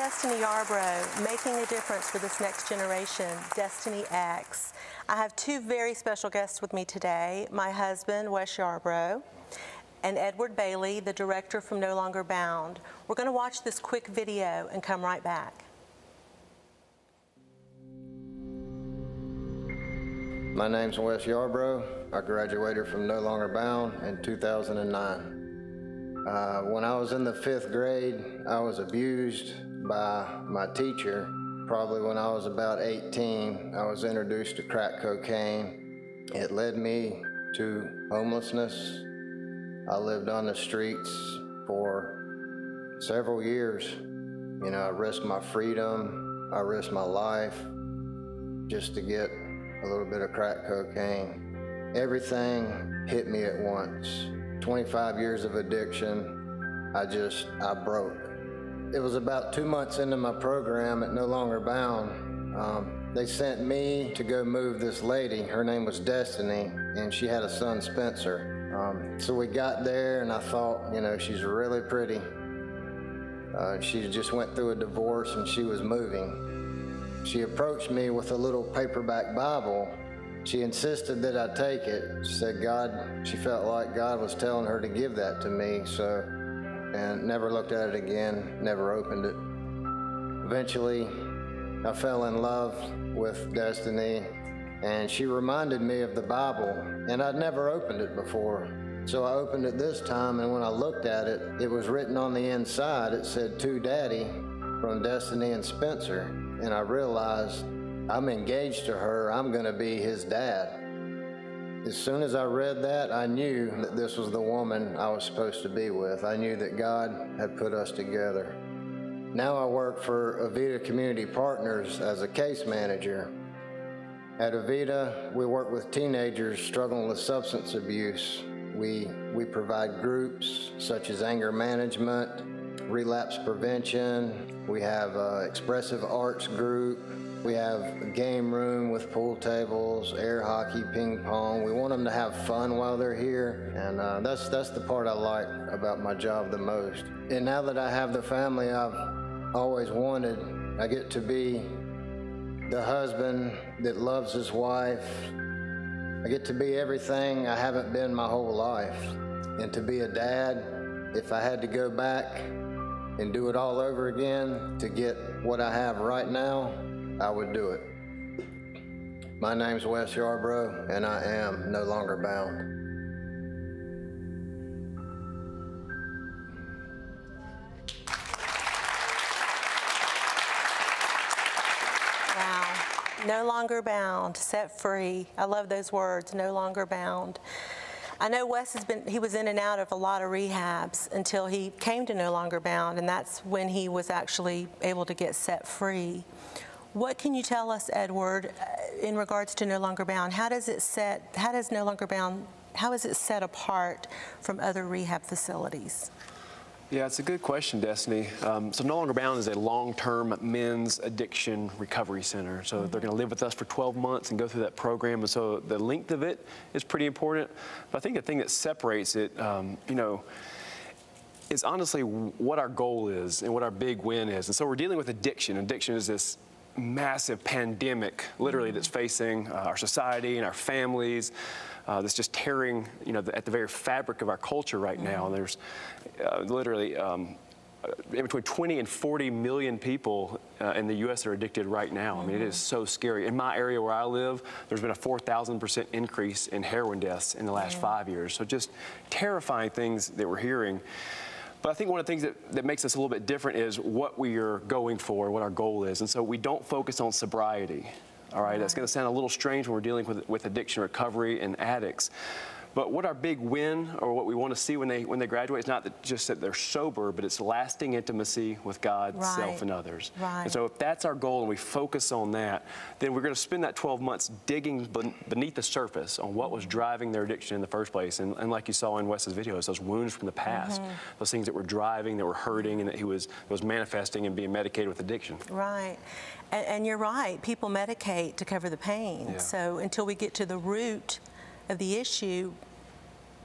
Destiny Yarbrough, making a difference for this next generation, Destiny X. I have two very special guests with me today, my husband, Wes Yarbrough, and Edward Bailey, the director from No Longer Bound. We're going to watch this quick video and come right back. My name's Wes Yarbrough. I graduated from No Longer Bound in 2009. When I was in the 5th grade, I was abused by my teacher. Probably when I was about 18, I was introduced to crack cocaine. It led me to homelessness. I lived on the streets for several years. You know, I risked my freedom, I risked my life just to get a little bit of crack cocaine. Everything hit me at once. 25 years of addiction, I broke. It was about 2 months into my program at No Longer Bound. They sent me to go move this lady. Her name was Destiny, and she had a son, Spencer. So we got there, and I thought, you know, she's really pretty. She just went through a divorce, and she was moving. She approached me with a little paperback Bible. She insisted that I take it. She said she felt like God was telling her to give that to me, and never looked at it again, never opened it. Eventually, I fell in love with Destiny, and she reminded me of the Bible, and I'd never opened it before. So I opened it this time, and when I looked at it, it was written on the inside. It said, "To Daddy," from Destiny and Spencer, and I realized I'm engaged to her. I'm going to be his dad. As soon as I read that, I knew that this was the woman I was supposed to be with. I knew that God had put us together. Now I work for Avita Community Partners as a case manager. At Avita, we work with teenagers struggling with substance abuse. We provide groups such as anger management, relapse prevention. We have an expressive arts group. We have a game room with pool tables, air hockey, ping pong. We want them to have fun while they're here, and that's the part I like about my job the most. And now that I have the family I've always wanted, I get to be the husband that loves his wife. I get to be everything I haven't been my whole life. And to be a dad, if I had to go back and do it all over again to get what I have right now, I would do it. My name's Wes Yarbrough, and I am No Longer Bound. Wow. No longer bound, set free. I love those words, no longer bound. I know Wes he was in and out of a lot of rehabs until he came to No Longer Bound, and that's when he was actually able to get set free. What can you tell us, Edward, in regards to No Longer Bound? How is it set apart from other rehab facilities? Yeah, it's a good question, Destiny. So No Longer Bound is a long-term men's addiction recovery center. So they're going to live with us for 12 months and go through that program. And so the length of it is pretty important. But I think the thing that separates it, you know, is honestly what our goal is and what our big win is. And so we're dealing with addiction. Addiction is this massive pandemic, literally, that's facing our society and our families. That's just tearing, you know, at the very fabric of our culture right now. And there's literally in between 20 and 40 million people in the U.S. that are addicted right now. I mean, it is so scary. In my area where I live, there's been a 4,000% increase in heroin deaths in the last 5 years. So just terrifying things that we're hearing. But I think one of the things that makes us a little bit different is what we are going for, what our goal is. And so we don't focus on sobriety. All right, that's going to sound a little strange when we're dealing with addiction recovery and addicts. But what our big win, or what we want to see when they graduate, is not just that they're sober, but it's lasting intimacy with God, self, and others. Right. And so if that's our goal and we focus on that, then we're going to spend that 12 months digging beneath the surface on what was driving their addiction in the first place. And like you saw in Wes's videos, those wounds from the past, those things that were driving, that were hurting, and that he was manifesting and being medicated with addiction. Right. And you're right, people medicate to cover the pain. Yeah. So until we get to the root of the issue,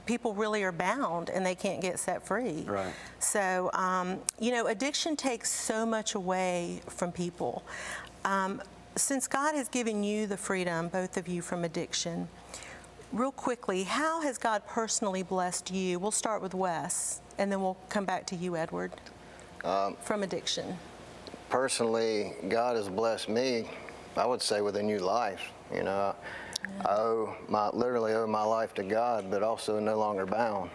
people really are bound and they can't get set free. Right. So, you know, addiction takes so much away from people. Since God has given you the freedom, both of you, from addiction, real quickly, how has God personally blessed you? We'll start with Wes, and then we'll come back to you, Edward, from addiction. Personally, God has blessed me, I would say, with a new life. You know, I literally owe my life to God, but also No Longer Bound.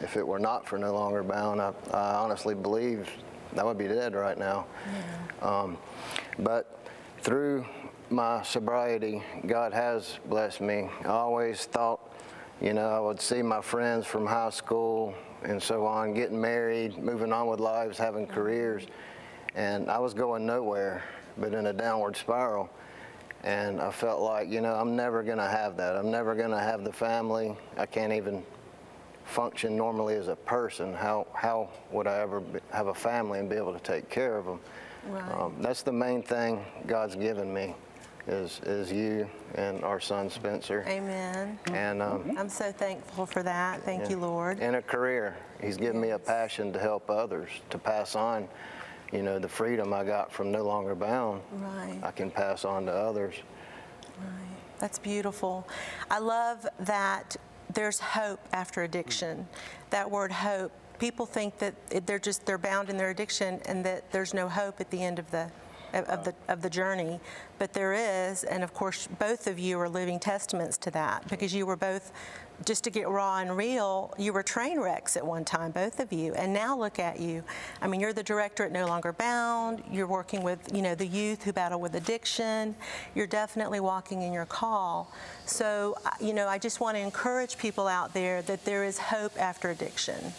If it were not for No Longer Bound, I honestly believe I would be dead right now. Yeah. But through my sobriety, God has blessed me. I always thought, you know, I would see my friends from high school and so on, getting married, moving on with lives, having careers, and I was going nowhere, but in a downward spiral. And I felt like, you know, I'm never going to have that. I'm never going to have the family. I can't even function normally as a person. How would I ever have a family and be able to take care of them? Right. That's the main thing God's given me, is you and our son Spencer. Amen. And I'm so thankful for that. Thank you, Lord. And a career. He's given me a passion to help others, to pass on, you know, the freedom I got from No Longer Bound. Right. I can pass on to others. Right. That's beautiful. I love that there's hope after addiction. That word hope. People think that they're bound in their addiction and that there's no hope at the end of the journey, but there is. And of course, both of you are living testaments to that, because you were both, just to get raw and real, you were train wrecks at one time, both of you, and now look at you. I mean, you're the director at No Longer Bound. You're working with, you know, the youth who battle with addiction. You're definitely walking in your call. So, you know, I just want to encourage people out there that there is hope after addiction.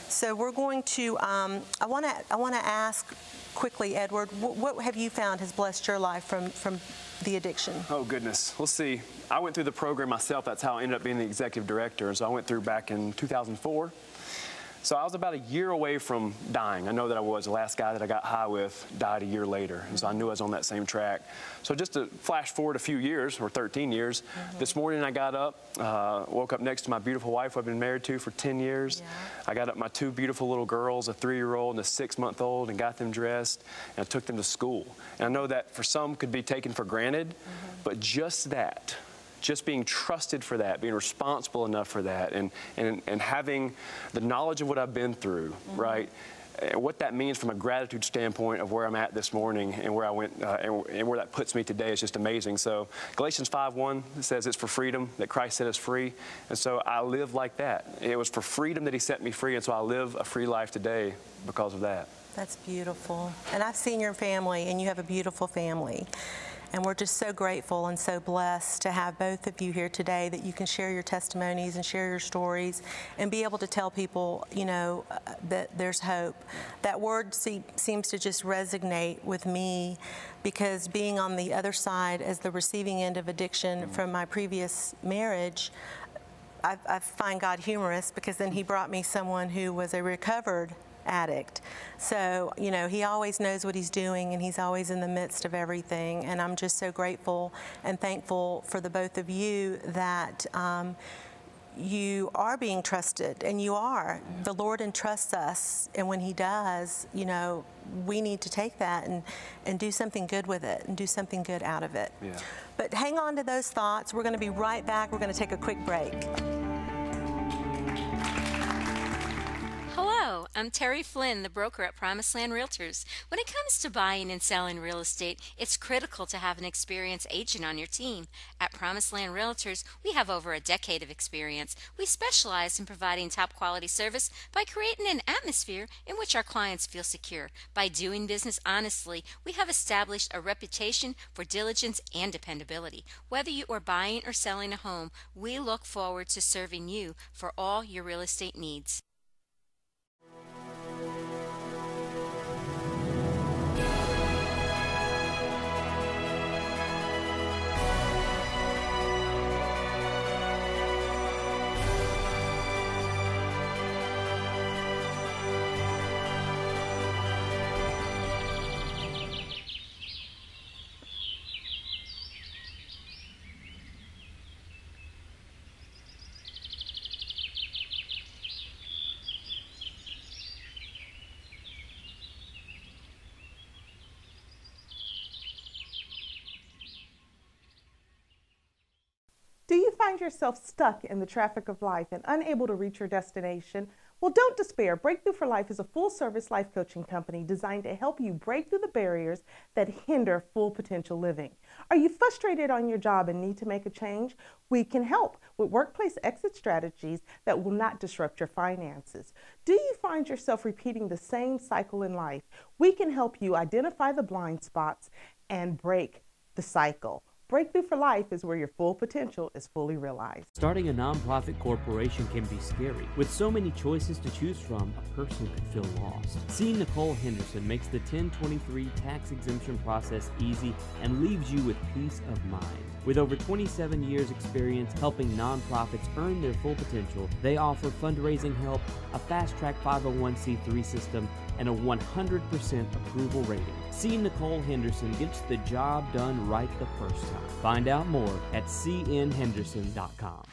So we're going to, I want to ask quickly, Edward, what have you found has blessed your life from the addiction? Oh, goodness. We'll see. I went through the program myself. That's how I ended up being the executive director. So I went through back in 2004. So I was about a year away from dying. I know that I was. The last guy that I got high with died a year later. And so I knew I was on that same track. So just to flash forward a few years, or 13 years, this morning I got up, woke up next to my beautiful wife who I've been married to for 10 years. Yeah. I got up my two beautiful little girls, a 3-year-old and a 6-month-old, and got them dressed, and I took them to school. And I know that for some could be taken for granted, but just that, just being trusted for that, being responsible enough for that, and having the knowledge of what I've been through, right? And what that means from a gratitude standpoint of where I'm at this morning and where I went and where that puts me today is just amazing. So Galatians 5:1 says it's for freedom that Christ set us free. And so I live like that. It was for freedom that he set me free, and so I live a free life today because of that. That's beautiful. And I've seen your family, and you have a beautiful family. And we're just so grateful and so blessed to have both of you here today, that you can share your testimonies and share your stories and be able to tell people, you know, that there's hope. That word seems to just resonate with me, because being on the other side as the receiving end of addiction from my previous marriage, I find God humorous, because then he brought me someone who was a recovered addict. So, you know, he always knows what he's doing, and he's always in the midst of everything. And I'm just so grateful and thankful for the both of you that you are being trusted, and you are. The Lord entrusts us, and when he does, you know, we need to take that and do something good with it, and do something good out of it. Yeah. But hang on to those thoughts. We're going to be right back. We're going to take a quick break. Hello, I'm Terry Flynn, the broker at Promised Land Realtors. When it comes to buying and selling real estate, it's critical to have an experienced agent on your team. At Promised Land Realtors, we have over a decade of experience. We specialize in providing top quality service by creating an atmosphere in which our clients feel secure. By doing business honestly, we have established a reputation for diligence and dependability. Whether you are buying or selling a home, we look forward to serving you for all your real estate needs. find yourself stuck in the traffic of life and unable to reach your destination? Well, don't despair. Breakthrough for Life is a full-service life coaching company designed to help you break through the barriers that hinder full potential living. Are you frustrated on your job and need to make a change? We can help with workplace exit strategies that will not disrupt your finances. Do you find yourself repeating the same cycle in life? We can help you identify the blind spots and break the cycle. Breakthrough for Life is where your full potential is fully realized. Starting a nonprofit corporation can be scary. With so many choices to choose from, a person could feel lost. See Nicole Henderson makes the 1023 tax exemption process easy and leaves you with peace of mind. With over 27 years experience helping nonprofits earn their full potential, they offer fundraising help, a fast-track 501c3 system, and a 100% approval rating. See Nicole Henderson gets the job done right the first time. Find out more at cnhenderson.com.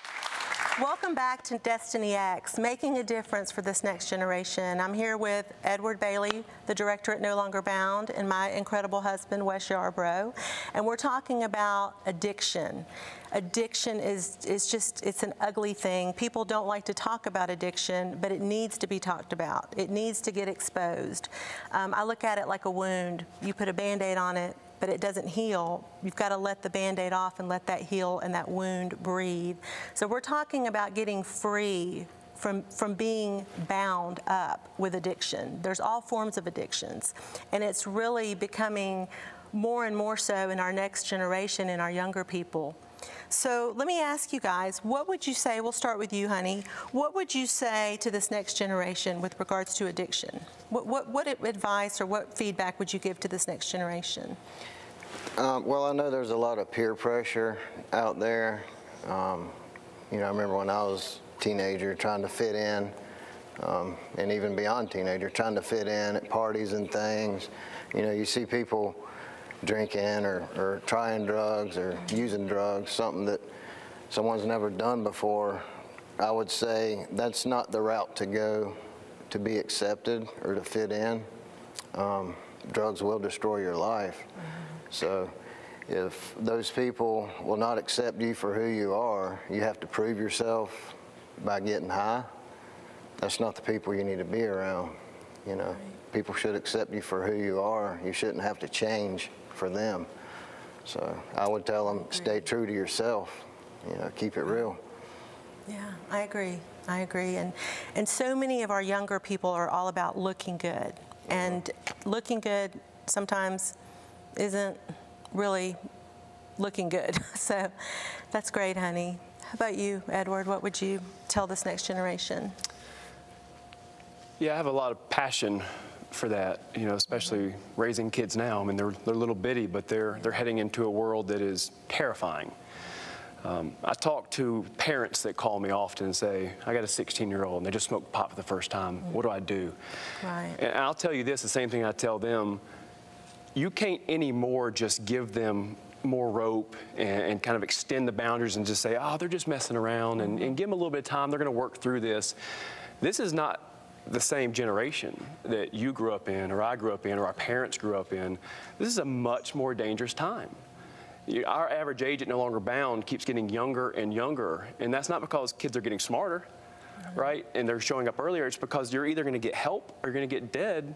Welcome back to Destiny X, making a difference for this next generation. I'm here with Edward Bailey, the director at No Longer Bound, and my incredible husband, Wes Yarbrough, and we're talking about addiction. Addiction is just, it's an ugly thing. People don't like to talk about addiction, but it needs to be talked about. It needs to get exposed. I look at it like a wound. You put a Band-Aid on it, but it doesn't heal. You've got to let the Band-Aid off and let that heal and that wound breathe. So we're talking about getting free from being bound up with addiction. There's all forms of addictions, and it's really becoming more and more so in our next generation, in our younger people. So let me ask you guys, what would you say, we'll start with you, honey, what would you say to this next generation with regards to addiction? What advice or what feedback would you give to this next generation? Well, I know there's a lot of peer pressure out there. You know, I remember when I was a teenager trying to fit in, and even beyond teenager, trying to fit in at parties and things. You know, you see people drinking or trying drugs or using drugs, something that someone's never done before. I would say that's not the route to go to be accepted or to fit in. Drugs will destroy your life. So if those people will not accept you for who you are, you have to prove yourself by getting high. That's not the people you need to be around. You know, people should accept you for who you are. You shouldn't have to change for them. So I would tell them, stay true to yourself. You know, keep it real. Yeah, I agree. I agree. And so many of our younger people are all about looking good. And looking good sometimes isn't really looking good. So that's great, honey. How about you, Edward? What would you tell this next generation? Yeah, I have a lot of passion for that, you know, especially raising kids now. I mean, they're little bitty, but they're heading into a world that is terrifying. I talk to parents that call me often and say, I got a 16-year-old and they just smoked pot for the first time. What do I do? Right. And I'll tell you this, the same thing I tell them. You can't anymore just give them more rope and kind of extend the boundaries and just say, oh, they're just messing around, and give them a little bit of time. They're going to work through this. This is not the same generation that you grew up in, or I grew up in, or our parents grew up in. This is a much more dangerous time. Our average age at No Longer Bound keeps getting younger and younger, and that's not because kids are getting smarter, right? And they're showing up earlier. It's because you're either going to get help or you're going to get dead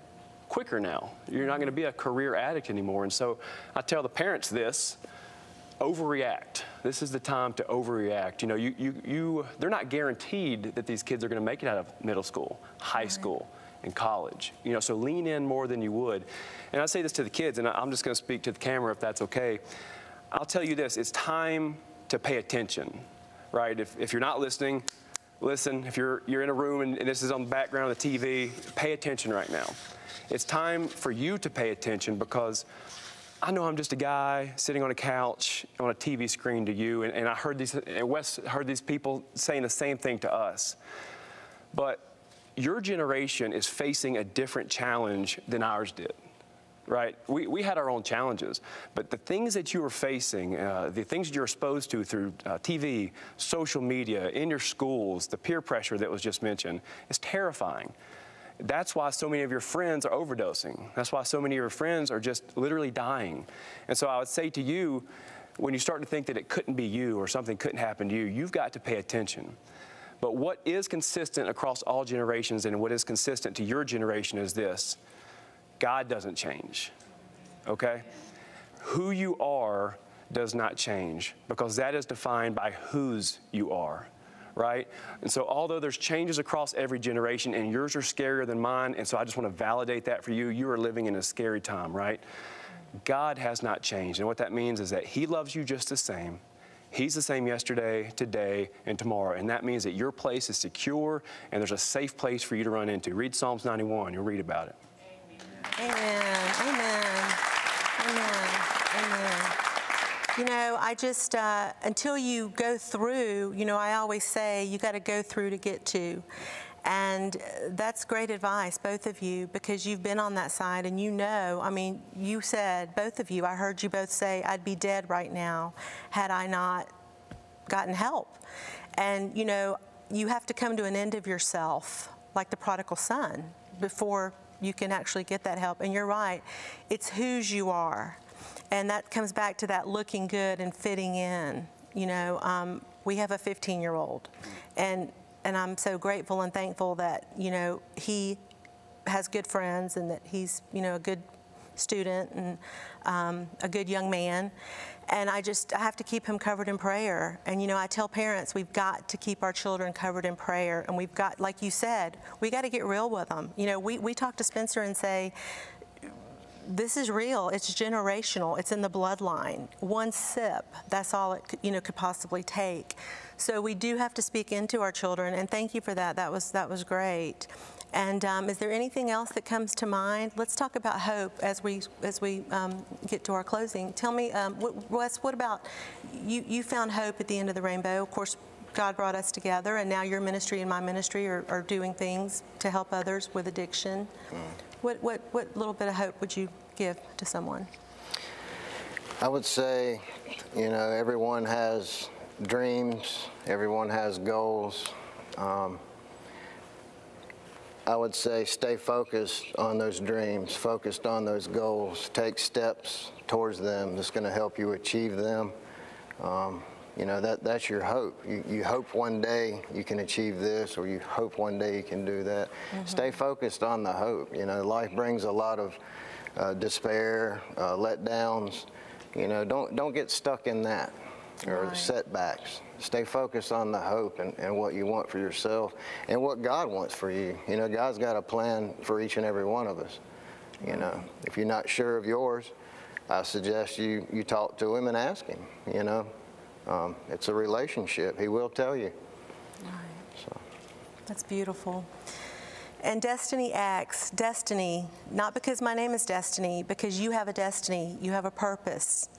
quicker now. You're not going to be a career addict anymore. And so I tell the parents this: overreact. This is the time to overreact. You know, they're not guaranteed that these kids are going to make it out of middle school, high school, and college. You know, so lean in more than you would. And I say this to the kids, and I'm just going to speak to the camera if that's okay. I'll tell you this: it's time to pay attention, right? If you're not listening, listen. If you're in a room and this is on the background of the TV, pay attention right now. It's time for you to pay attention, because I know I'm just a guy sitting on a couch on a TV screen to you, and I heard these, and Wes heard these people saying the same thing to us. But your generation is facing a different challenge than ours did, right? We had our own challenges, but the things that you are facing, the things that you're exposed to through TV, social media, in your schools, the peer pressure that was just mentioned, is terrifying. That's why so many of your friends are overdosing. That's why so many of your friends are just literally dying. And so I would say to you, when you start to think that it couldn't be you or something couldn't happen to you, you've got to pay attention. But what is consistent across all generations and what is consistent to your generation is this: God doesn't change, okay? Who you are does not change, because that is defined by whose you are, right? And so although there's changes across every generation, and yours are scarier than mine, and so I just want to validate that for you, you are living in a scary time, right? God has not changed, and what that means is that He loves you just the same. He's the same yesterday, today, and tomorrow, and that means that your place is secure and there's a safe place for you to run into. Read Psalms 91, you'll read about it. Amen. Amen. Amen. Amen. You know, I just, until you go through, you know, I always say you got to go through to get to. And that's great advice, both of you, because you've been on that side and you know, I mean, you said, both of you, I heard you both say, I'd be dead right now had I not gotten help. And, you know, you have to come to an end of yourself, like the prodigal son, before you can actually get that help. And you're right, it's whose you are. And that comes back to that looking good and fitting in. You know, we have a 15-year-old, and I'm so grateful and thankful that, you know, he has good friends and that he's, you know, a good student and a good young man. And I have to keep him covered in prayer. And, you know, I tell parents we've got to keep our children covered in prayer. And we've got, like you said, we got to get real with them. You know, we talk to Spencer and say, this is real. It's generational. It's in the bloodline. One sip, that's all it could possibly take. So we do have to speak into our children, and thank you for that. That was great. And is there anything else that comes to mind? Let's talk about hope as we get to our closing. Tell me, Wes, what about you? Found hope at the end of the rainbow. Of course, God brought us together, and now your ministry and my ministry are doing things to help others with addiction. What little bit of hope would you give to someone? I would say, you know, everyone has dreams, everyone has goals. I would say stay focused on those dreams, focused on those goals. Take steps towards them that's going to help you achieve them. You know, that's your hope. You hope one day you can achieve this, or you hope one day you can do that. Mm-hmm. Stay focused on the hope. You know, life brings a lot of despair, letdowns. You know, don't get stuck in that, or right. setbacks. Stay focused on the hope and what you want for yourself and what God wants for you. You know, God's got a plan for each and every one of us. You know, if you're not sure of yours, I suggest you talk to Him and ask Him, you know. It's a relationship. He will tell you. Right. So. That's beautiful. And Destiny X, destiny, not because my name is Destiny, because you have a destiny, you have a purpose.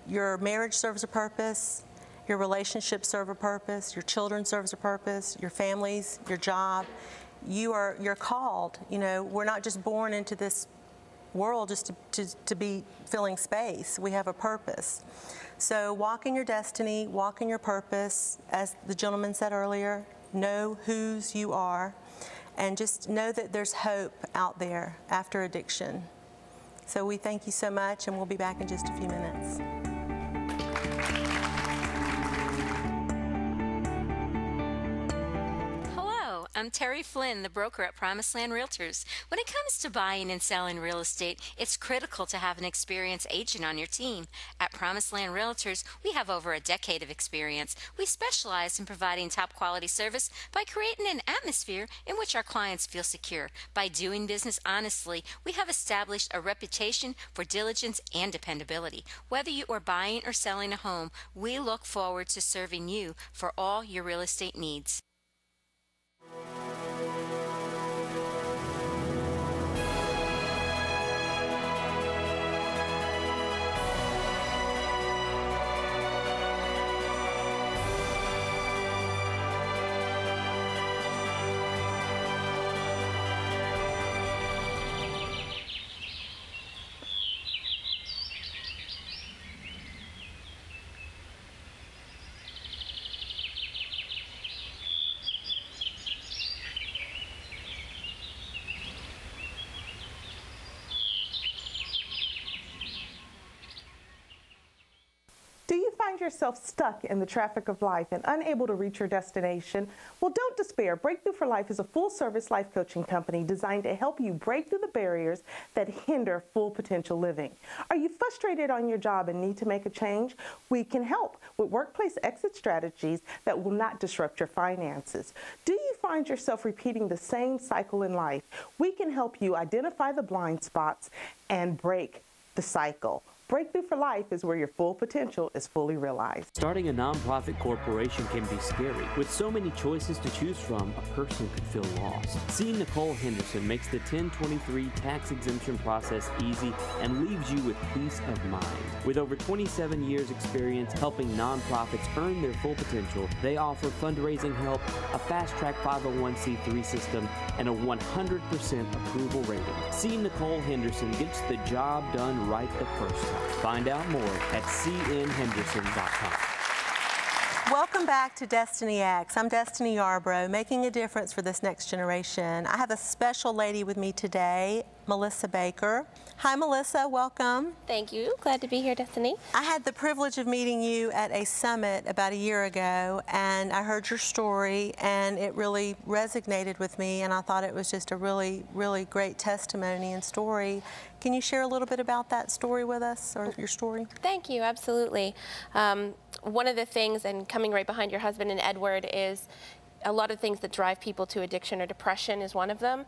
Your marriage serves a purpose, your relationships serve a purpose, your children serves a purpose, your families, your job. You're called. You know, we're not just born into this world just to be filling space. We have a purpose. So walk in your destiny, walk in your purpose. As the gentleman said earlier, know whose you are, and just know that there's hope out there after addiction. So we thank you so much, and we'll be back in just a few minutes. I'm Terry Flynn, the broker at Promised Land Realtors. When it comes to buying and selling real estate, it's critical to have an experienced agent on your team. At Promised Land Realtors, we have over a decade of experience. We specialize in providing top quality service by creating an atmosphere in which our clients feel secure. By doing business honestly, we have established a reputation for diligence and dependability. Whether you are buying or selling a home, we look forward to serving you for all your real estate needs. find yourself stuck in the traffic of life and unable to reach your destination? Well, don't despair. Breakthrough for Life is a full-service life coaching company designed to help you break through the barriers that hinder full potential living. Are you frustrated on your job and need to make a change? We can help with workplace exit strategies that will not disrupt your finances. Do you find yourself repeating the same cycle in life? We can help you identify the blind spots and break the cycle. Breakthrough for Life is where your full potential is fully realized. Starting a nonprofit corporation can be scary. With so many choices to choose from, a person could feel lost. See Nicole Henderson makes the 1023 tax exemption process easy and leaves you with peace of mind. With over 27 years experience helping nonprofits earn their full potential, they offer fundraising help, a fast-track 501c3 system, and a 100% approval rating. See Nicole Henderson gets the job done right the first time. Find out more at cnhenderson.com. Welcome back to Destiny X. I'm Destiny Yarbrough, making a difference for this next generation. I have a special lady with me today, Melissa Baker. Hi, Melissa. Welcome. Thank you. Glad to be here, Destiny. I had the privilege of meeting you at a summit about a year ago, and I heard your story, and it really resonated with me, and I thought it was just a really, really great testimony and story. Can you share a little bit about that story with us, or your story? Thank you. Absolutely. One of the things, and coming right behind your husband and Edward, is a lot of things that drive people to addiction or depression is one of them.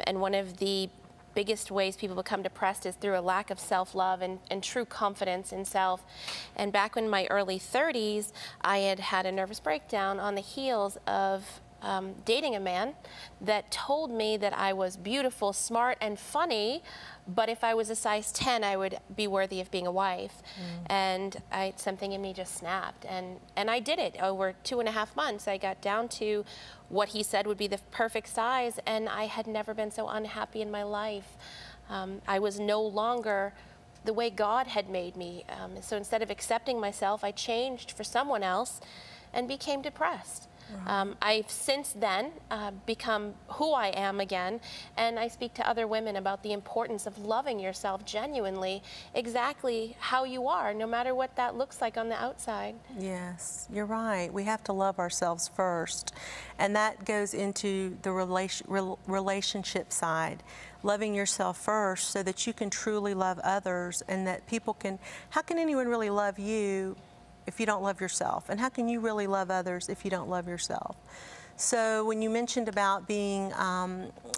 And one of the biggest ways people become depressed is through a lack of self-love and true confidence in self. And back in my early 30s, I had a nervous breakdown on the heels of dating a man that told me that I was beautiful, smart, and funny, but if I was a size 10, I would be worthy of being a wife. And something in me just snapped, and I did it. Over 2.5 months, I got down to what he said would be the perfect size, and I had never been so unhappy in my life. I was no longer the way God had made me. So instead of accepting myself, I changed for someone else and became depressed. I've since then become who I am again, and I speak to other women about the importance of loving yourself genuinely, exactly how you are, no matter what that looks like on the outside. Yes, you're right. We have to love ourselves first, and that goes into the relationship side. Loving yourself first so that you can truly love others, and that people can, how can anyone really love you if you don't love yourself? And how can you really love others if you don't love yourself? So when you mentioned about being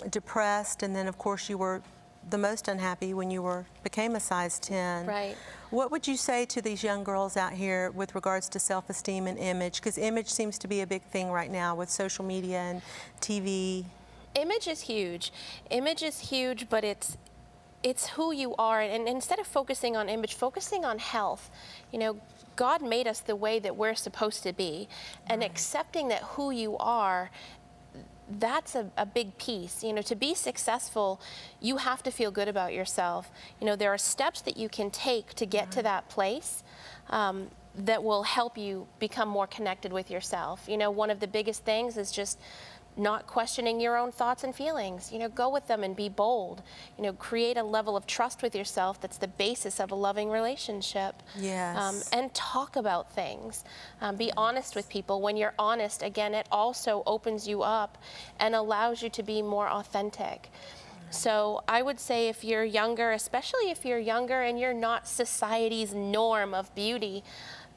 depressed, and then of course you were the most unhappy when you became a size 10. Right. What would you say to these young girls out here with regards to self-esteem and image? Because image seems to be a big thing right now with social media and TV. Image is huge. Image is huge, but it's who you are. And instead of focusing on image, focusing on health. You know, God made us the way that we're supposed to be, and accepting that who you are, that's a big piece. You know, to be successful, you have to feel good about yourself. You know, there are steps that you can take to get to that place that will help you become more connected with yourself. You know, one of the biggest things is just not questioning your own thoughts and feelings. You know, go with them and be bold. You know, create a level of trust with yourself that's the basis of a loving relationship. Yes. And talk about things. Be honest with people. When you're honest, again, it also opens you up and allows you to be more authentic. So I would say if you're younger, especially if you're younger and you're not society's norm of beauty,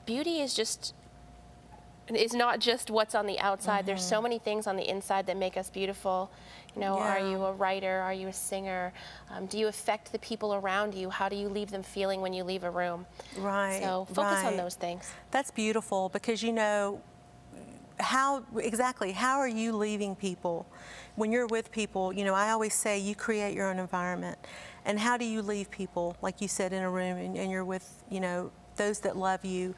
beauty is not just what's on the outside. There's so many things on the inside that make us beautiful. You know, are you a writer? Are you a singer? Do you affect the people around you? How do you leave them feeling when you leave a room? Right. So focus on those things. That's beautiful, because you know, how are you leaving people? When you're with people, you know, I always say you create your own environment. And how do you leave people, like you said, in a room and you're with, you know, those that love you?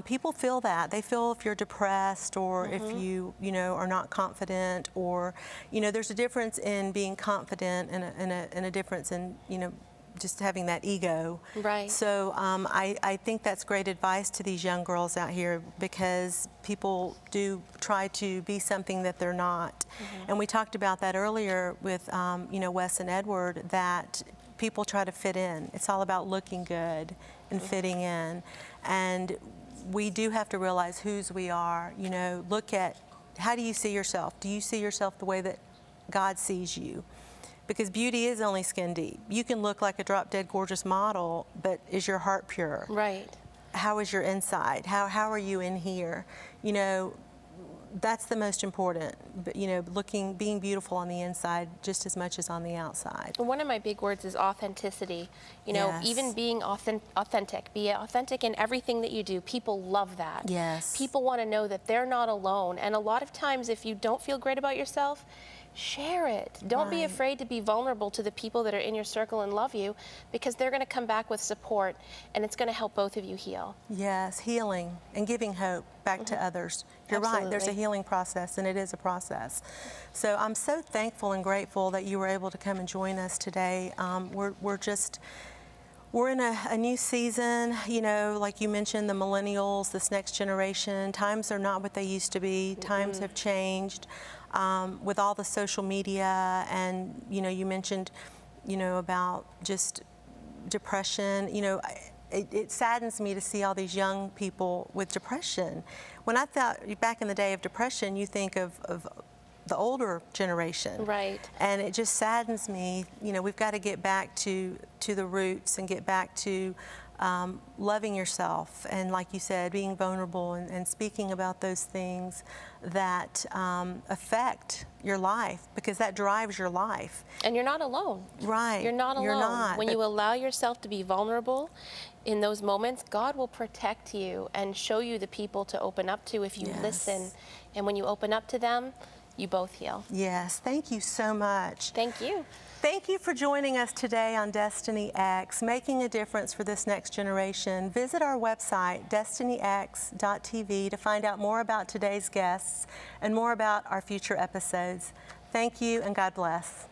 People feel that. They feel if you're depressed, or if you know, are not confident, or, you know, there's a difference in being confident and a difference in, you know, just having that ego. Right. So I think that's great advice to these young girls out here, because people do try to be something that they're not. And we talked about that earlier with, you know, Wes and Edward, that people try to fit in. It's all about looking good and fitting in. And we do have to realize whose we are. You know, look at, how do you see yourself? Do you see yourself the way that God sees you? Because beauty is only skin deep. You can look like a drop-dead gorgeous model, but is your heart pure? Right. How is your inside? How are you in here? You know, that's the most important. But, you know, being beautiful on the inside just as much as on the outside. One of my big words is authenticity. You know, Yes. even being authentic. Be authentic in everything that you do. People love that. Yes. People want to know that they're not alone. And a lot of times, if you don't feel great about yourself, share it. Don't be Right. afraid to be vulnerable to the people that are in your circle and love you, because they're going to come back with support, and it's going to help both of you heal. Yes, healing and giving hope back to others. You're right, there's a Absolutely. healing process, and it is a process. So I'm so thankful and grateful that you were able to come and join us today. We're in a new season, you know, like you mentioned, the millennials, this next generation. Times are not what they used to be. Times have changed with all the social media, and, you know, you mentioned, you know, about just depression. You know, it saddens me to see all these young people with depression. When I thought back in the day of depression, you think of the older generation. Right. And it just saddens me. You know, we've got to get back to the roots and get back to loving yourself, and, like you said, being vulnerable and speaking about those things that affect your life, because that drives your life. And you're not alone. Right. You're not alone. You're not. When you allow yourself to be vulnerable in those moments, God will protect you and show you the people to open up to if you Yes. listen. And when you open up to them, you both heal. Yes, thank you so much. Thank you. Thank you for joining us today on Destiny X, making a difference for this next generation. Visit our website, destinyx.tv, to find out more about today's guests and more about our future episodes. Thank you, and God bless.